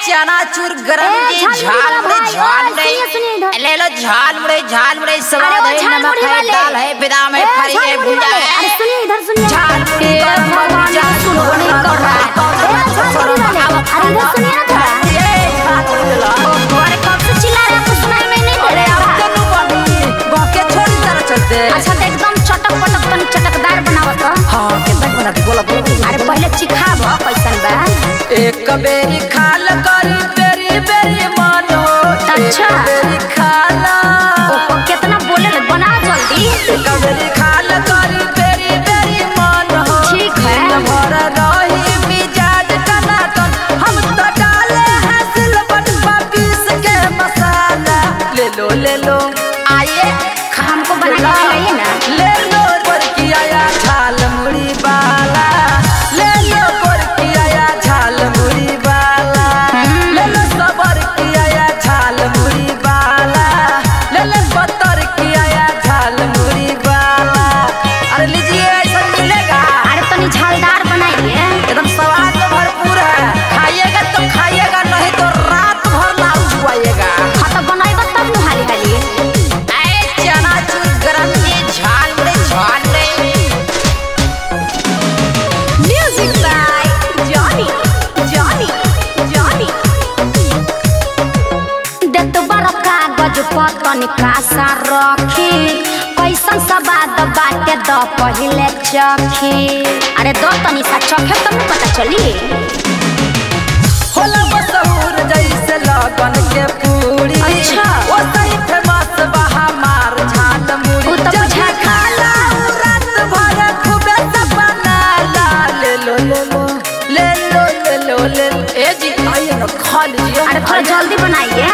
चनाचूर गरम की झाल मुड़े ले लो झाल मुड़े स्वाद है नमक है दाल है बादाम है फरी है भुजा है। अरे सुनिए इधर सुनिए झाल मुड़े भुजा सुनो नहीं कर रहा अरे इधर सुनिए ना थोड़ा अरे कब से चिल्ला रहे आपको सुनाई में नहीं दे रहा अब तनु बनी बाके छोड़ी तरह चलते। अच्छा तो एकदम चटक पटक तनी चटकदार बनावत। हां कितना बनाती बोला अरे पहले चिखाब कैसन बा एक बेरी खाल करी बेरी बेरी मानो अच्छा बेरी खाला ओ कितना बोले बना जल्दी एक बेरी खाल करी बेरी बेरी मानो ठीक है भर रही मिजाज टनाटन हम तो डाले हैं सिलबट पर पीस के मसाला ले लो आइए हमको बना के खिलाइए ना। ले लो बरकी आया झाल मुड़ी बाला ले लो बरकी आया झाल मुड़ी बाला ले लो सबर की आया झाल मुड़ी बाला ले लो पत्थर की आया झाल मुड़ी बाला। अरे लीजिए ऐसा मिलेगा। अरे तनी झालदार बनाइए एकदम स्वाद भरपूर है खाइएगा तो खाइएगा नहीं तो रात भर लाऊ छुआइएगा। हाँ तो बनाएगा तब न हाली हाली चनाचूर गरम की झाल मुड़े म्यूजिक बाय जॉनी दे तो बड़ा कागज पर तनी कासा रखी कैसन सवाद बाटे द पहिले चखी। अरे दो तनी सा चखे तब न पता चली होला मशहूर जैसे लगन के पूरी। अच्छा वो सही फेमस बहा मार झाल मुड़ी वो तो बुझा खाला रात भर खूबे सपना ला ले लो ए जी आइए ना खा लीजिए। अरे थोड़ा जल्दी बनाइए